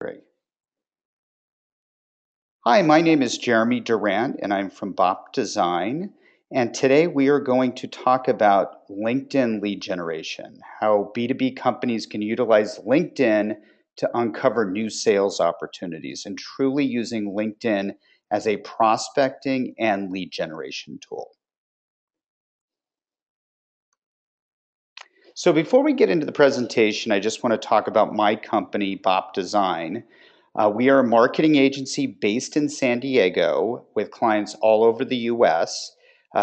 Great. Hi, my name is Jeremy Durant, and I'm from Bop Design. And today we are going to talk about LinkedIn lead generation, how B2B companies can utilize LinkedIn to uncover new sales opportunities, and truly using LinkedIn as a prospecting and lead generation tool. So before we get into the presentation, I just want to talk about my company, Bop Design. We are a marketing agency based in San Diego with clients all over the US.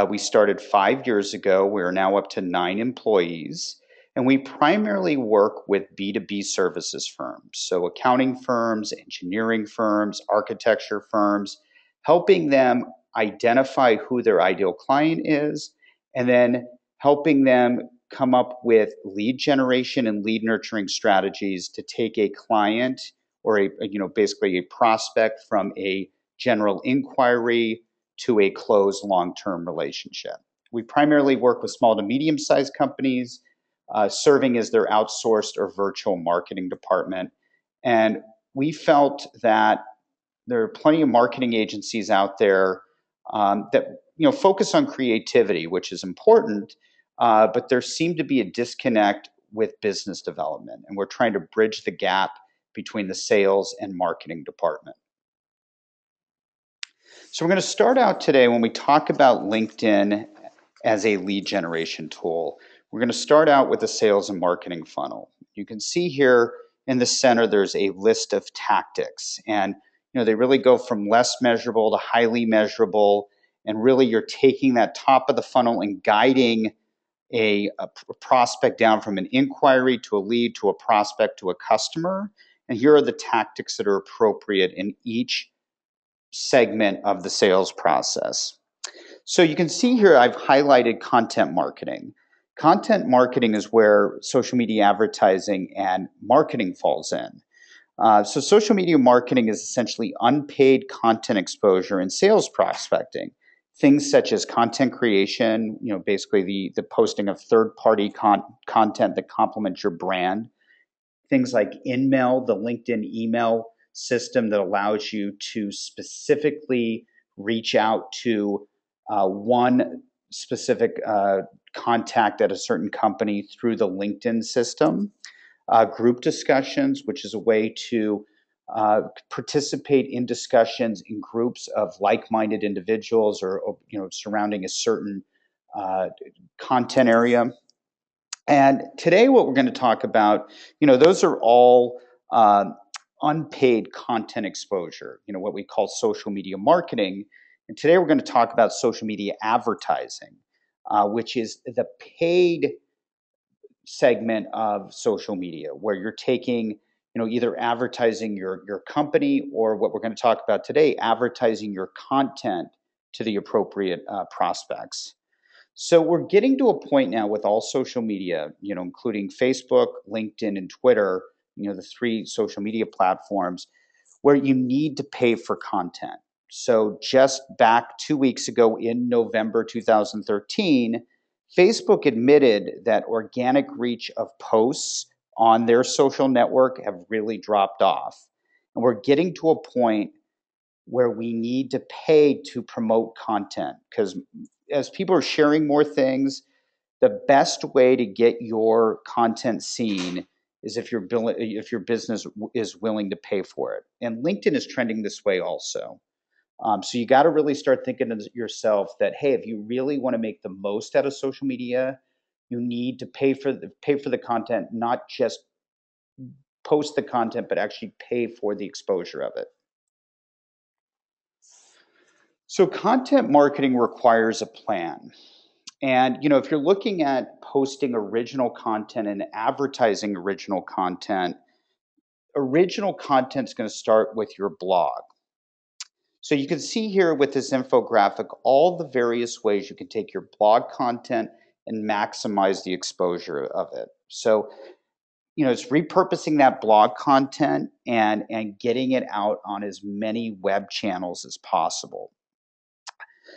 We started 5 years ago. We are now up to 9 employees. And we primarily work with B2B services firms, so accounting firms, engineering firms, architecture firms, helping them identify who their ideal client is, and then helping them come up with lead generation and lead nurturing strategies to take a client or basically a prospect from a general inquiry to a closed long-term relationship. We primarily work with small to medium-sized companies, serving as their outsourced or virtual marketing department. And we felt that there are plenty of marketing agencies out there that focus on creativity, which is important, but there seemed to be a disconnect with business development, and we're trying to bridge the gap between the sales and marketing department. So we're going to start out today when we talk about LinkedIn as a lead generation tool. We're going to start out with the sales and marketing funnel. You can see here in the center, there's a list of tactics, and they really go from less measurable to highly measurable, and really you're taking that top of the funnel and guiding a prospect down from an inquiry to a lead to a prospect to a customer. And here are the tactics that are appropriate in each segment of the sales process. So you can see here I've highlighted content marketing. Content marketing is where social media advertising and marketing falls in. So social media marketing is essentially unpaid content exposure and sales prospecting. Things such as content creation, basically the posting of third-party content that complements your brand. Things like InMail, the LinkedIn email system that allows you to specifically reach out to one specific contact at a certain company through the LinkedIn system. Group discussions, which is a way to participate in discussions in groups of like-minded individuals or surrounding a certain content area. And today what we're going to talk about, those are all unpaid content exposure, what we call social media marketing. And today we're going to talk about social media advertising, which is the paid segment of social media, where you're taking either advertising your company, or what we're going to talk about today, advertising your content to the appropriate prospects. So we're getting to a point now with all social media, including Facebook, LinkedIn, and Twitter, the 3 social media platforms, where you need to pay for content. So just back 2 weeks ago in November 2013, Facebook admitted that organic reach of posts on their social network have really dropped off. And we're getting to a point where we need to pay to promote content, because as people are sharing more things, the best way to get your content seen is if your business is willing to pay for it. And LinkedIn is trending this way also. So you got to really start thinking to yourself that, hey, if you really want to make the most out of social media, you need to pay for the content, not just post the content, but actually pay for the exposure of it. So content marketing requires a plan. And if you're looking at posting original content and advertising original content is going to start with your blog. So you can see here with this infographic all the various ways you can take your blog content and maximize the exposure of it. So it's repurposing that blog content and getting it out on as many web channels as possible.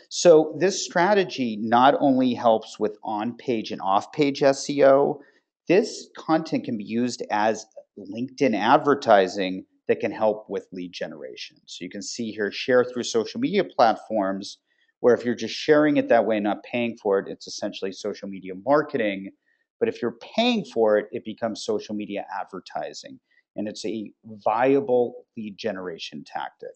So this strategy not only helps with on-page and off-page SEO, this content can be used as LinkedIn advertising that can help with lead generation. So you can see here, share through social media platforms, where if you're just sharing it that way, not paying for it, it's essentially social media marketing. But if you're paying for it, it becomes social media advertising, and it's a viable lead generation tactic.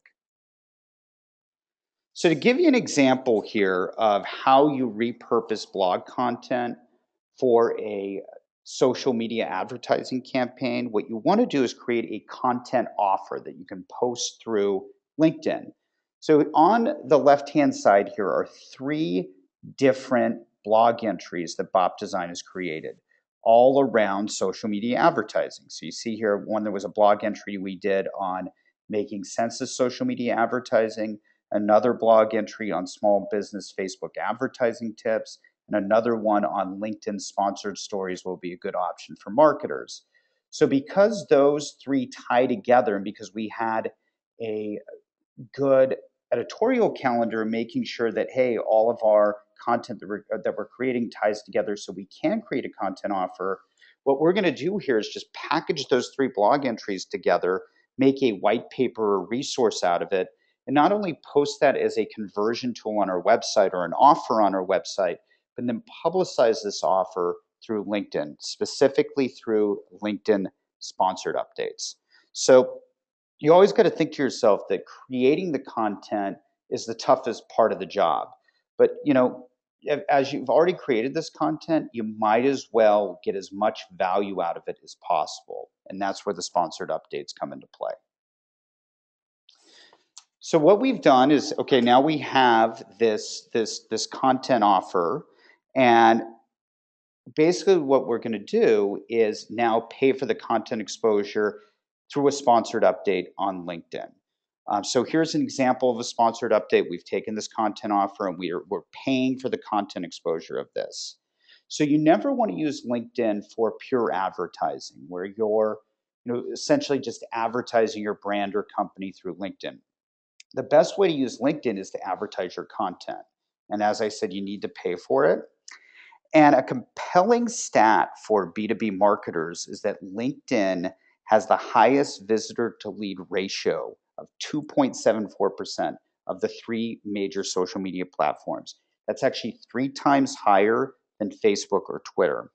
So to give you an example here of how you repurpose blog content for a social media advertising campaign, what you want to do is create a content offer that you can post through LinkedIn. So on the left-hand side here are three different blog entries that Bop Design has created, all around social media advertising. So you see here one, there was a blog entry we did on making sense of social media advertising, another blog entry on small business Facebook advertising tips, and another one on LinkedIn sponsored stories will be a good option for marketers. So because those three tie together, and because we had a good editorial calendar, making sure that, hey, all of our content that we're creating ties together so we can create a content offer, what we're going to do here is just package those three blog entries together, make a white paper or resource out of it, and not only post that as a conversion tool on our website or an offer on our website, but then publicize this offer through LinkedIn, specifically through LinkedIn sponsored updates. So you always got to think to yourself that creating the content is the toughest part of the job. But as you've already created this content, you might as well get as much value out of it as possible. And that's where the sponsored updates come into play. So what we've done is, okay, now we have this content offer, and basically what we're going to do is now pay for the content exposure through a sponsored update on LinkedIn. So here's an example of a sponsored update. We've taken this content offer and we're paying for the content exposure of this. So you never want to use LinkedIn for pure advertising, where you're essentially just advertising your brand or company through LinkedIn. The best way to use LinkedIn is to advertise your content. And as I said, you need to pay for it. And a compelling stat for B2B marketers is that LinkedIn has the highest visitor to lead ratio of 2.74% of the three major social media platforms. That's actually 3 times higher than Facebook or Twitter.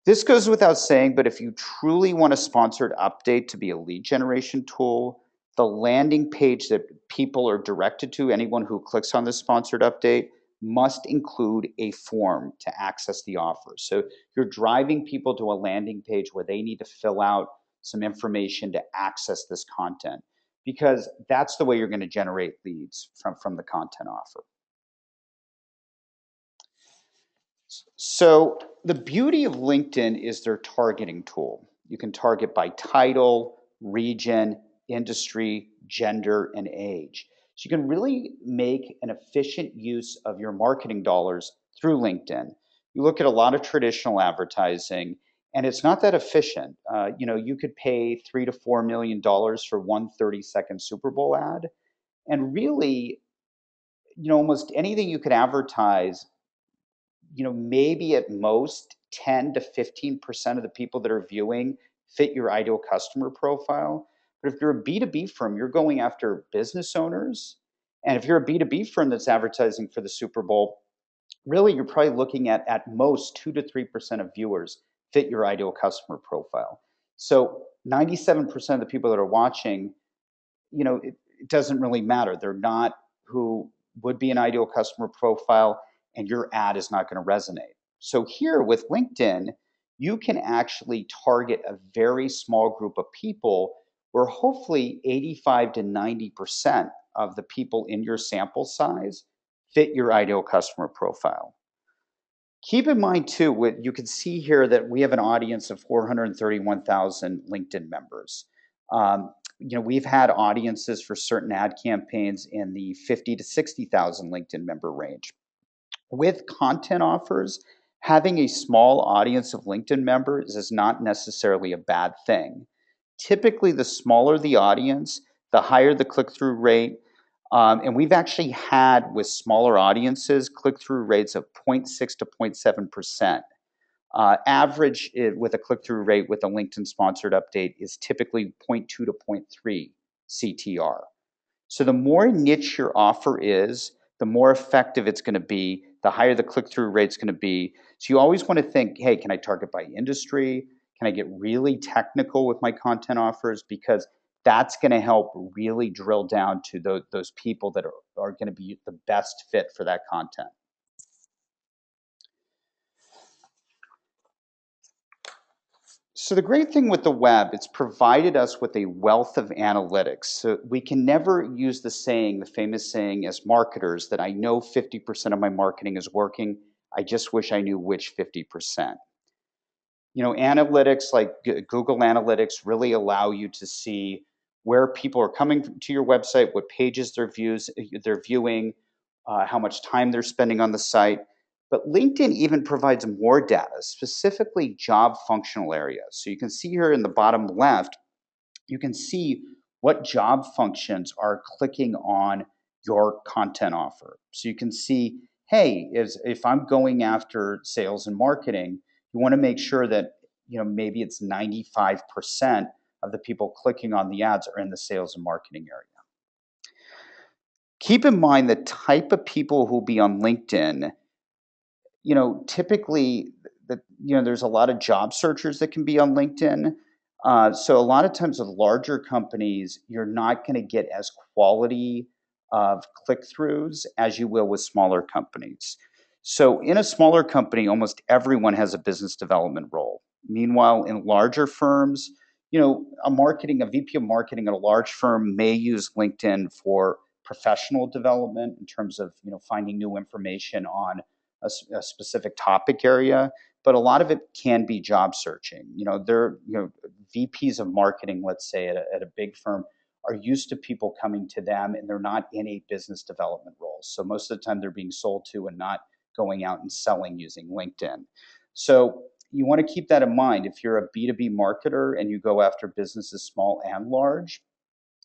This goes without saying, but if you truly want a sponsored update to be a lead generation tool, the landing page that people are directed to, anyone who clicks on this sponsored update, must include a form to access the offer. So you're driving people to a landing page where they need to fill out some information to access this content, because that's the way you're going to generate leads from the content offer. So the beauty of LinkedIn is their targeting tool. You can target by title, region, industry, gender, and age. So you can really make an efficient use of your marketing dollars through LinkedIn. You look at a lot of traditional advertising, and it's not that efficient. You could pay $3 to $4 million for one 30-second Super Bowl ad, and really, almost anything you could advertise, maybe at most 10 to 15% of the people that are viewing fit your ideal customer profile. But if you're a B2B firm, you're going after business owners. And if you're a B2B firm that's advertising for the Super Bowl, really you're probably looking at most 2 to 3% of viewers fit your ideal customer profile. So 97% of the people that are watching, it doesn't really matter. They're not who would be an ideal customer profile, and your ad is not going to resonate. So here with LinkedIn, you can actually target a very small group of people where hopefully 85 to 90% of the people in your sample size fit your ideal customer profile. Keep in mind too, what you can see here that we have an audience of 431,000 LinkedIn members. We've had audiences for certain ad campaigns in the 50 to 60,000 LinkedIn member range. With content offers, having a small audience of LinkedIn members is not necessarily a bad thing. Typically, the smaller the audience, the higher the click-through rate. And we've actually had, with smaller audiences, click-through rates of 0.6 to 0.7%. Average with a click-through rate with a LinkedIn sponsored update is typically 0.2 to zero point 0.3 CTR. So the more niche your offer is, the more effective it's going to be, the higher the click-through rate's going to be. So you always want to think, hey, can I target by industry? Can I get really technical with my content offers? Because that's going to help really drill down to those people that are going to be the best fit for that content. So the great thing with the web, it's provided us with a wealth of analytics. So we can never use the famous saying as marketers that I know 50% of my marketing is working. I just wish I knew which 50%. Analytics like Google Analytics really allow you to see where people are coming to your website, what pages they're viewing, how much time they're spending on the site. But LinkedIn even provides more data, specifically job functional areas. So you can see here in the bottom left, you can see what job functions are clicking on your content offer. So you can see, hey, if I'm going after sales and marketing, you want to make sure that maybe it's 95% of the people clicking on the ads are in the sales and marketing area. Keep in mind the type of people who will be on LinkedIn. Typically, there's a lot of job searchers that can be on LinkedIn. So a lot of times with larger companies, you're not going to get as quality of click-throughs as you will with smaller companies. So in a smaller company, almost everyone has a business development role. Meanwhile, in larger firms, a VP of marketing at a large firm may use LinkedIn for professional development in terms of finding new information on a specific topic area, but a lot of it can be job searching. VPs of marketing, let's say at a big firm, are used to people coming to them, and they're not in a business development role. So most of the time, they're being sold to and not going out and selling using LinkedIn. So you want to keep that in mind. If you're a B2B marketer and you go after businesses small and large,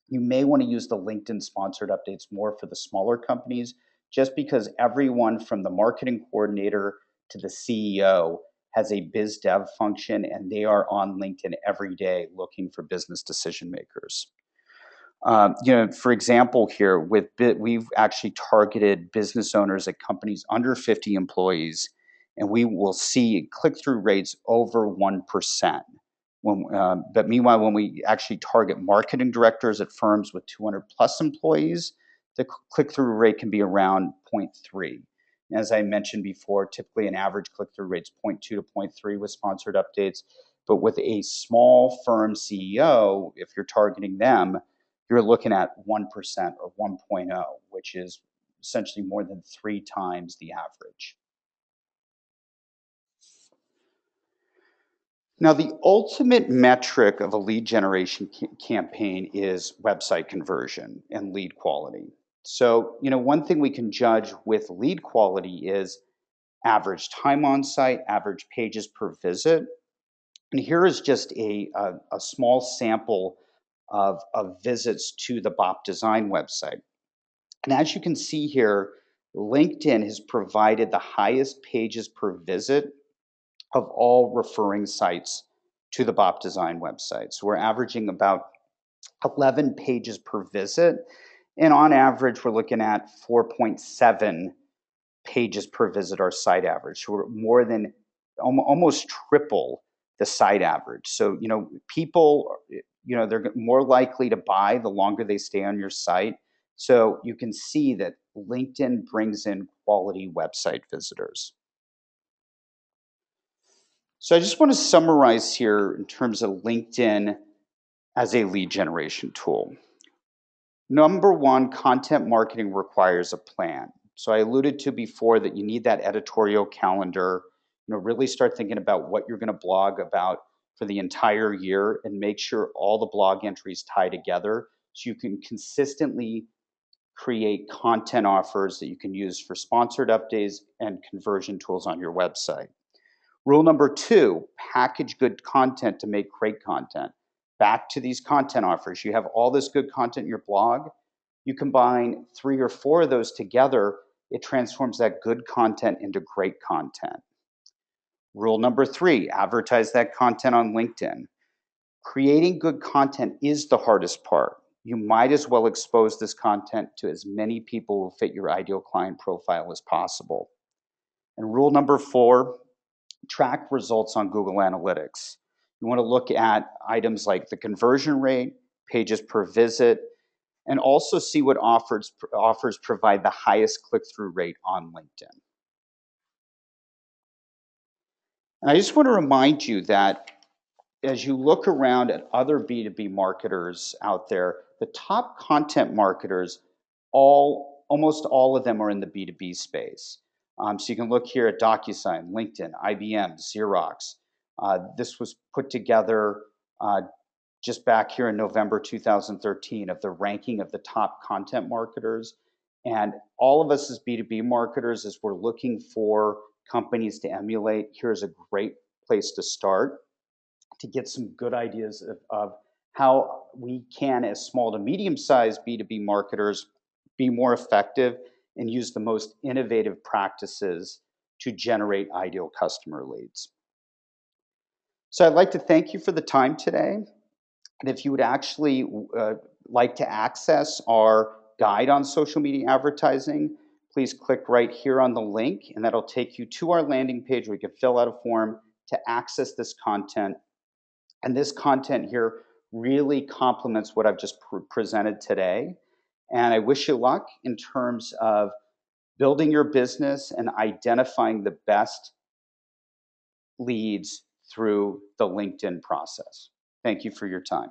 you may want to use the LinkedIn sponsored updates more for the smaller companies, just because everyone from the marketing coordinator to the CEO has a biz dev function, and they are on LinkedIn every day looking for business decision makers. For example, here we've actually targeted business owners at companies under 50 employees, and we will see click-through rates over 1%. But meanwhile, when we actually target marketing directors at firms with 200 plus employees, the click-through rate can be around 0.3. As I mentioned before, typically an average click-through rate is 0.2 to 0.3 with sponsored updates. But with a small firm CEO, if you're targeting them, you're looking at 1% or 1.0, which is essentially more than 3 times the average. Now, the ultimate metric of a lead generation campaign is website conversion and lead quality. So, one thing we can judge with lead quality is average time on site, average pages per visit. And here is just a small sample of visits to the Bop Design website. And as you can see here, LinkedIn has provided the highest pages per visit of all referring sites to the Bop Design website. So we're averaging about 11 pages per visit. And on average, we're looking at 4.7 pages per visit, our site average. So we're more than almost triple the site average. So, people, they're more likely to buy the longer they stay on your site. So you can see that LinkedIn brings in quality website visitors. So I just want to summarize here in terms of LinkedIn as a lead generation tool. Number one, content marketing requires a plan. So I alluded to before that you need that editorial calendar, really start thinking about what you're going to blog about for the entire year and make sure all the blog entries tie together so you can consistently create content offers that you can use for sponsored updates and conversion tools on your website. Rule number two, package good content to make great content. Back to these content offers. You have all this good content in your blog. You combine 3 or 4 of those together, it transforms that good content into great content. Rule number 3, advertise that content on LinkedIn. Creating good content is the hardest part. You might as well expose this content to as many people who fit your ideal client profile as possible. And rule number 4, track results on Google Analytics. You want to look at items like the conversion rate, pages per visit, and also see what offers provide the highest click-through rate on LinkedIn. And I just want to remind you that as you look around at other B2B marketers out there, the top content marketers, almost all of them are in the B2B space. So you can look here at DocuSign, LinkedIn, IBM, Xerox. This was put together just back here in November 2013 of the ranking of the top content marketers. And all of us as B2B marketers, as we're looking for companies to emulate, here's a great place to start to get some good ideas of how we can, as small to medium-sized B2B marketers, be more effective and use the most innovative practices to generate ideal customer leads. So I'd like to thank you for the time today. And if you would actually like to access our guide on social media advertising, please click right here on the link, and that'll take you to our landing page where you can fill out a form to access this content. And this content here really complements what I've just presented today. And I wish you luck in terms of building your business and identifying the best leads through the LinkedIn process. Thank you for your time.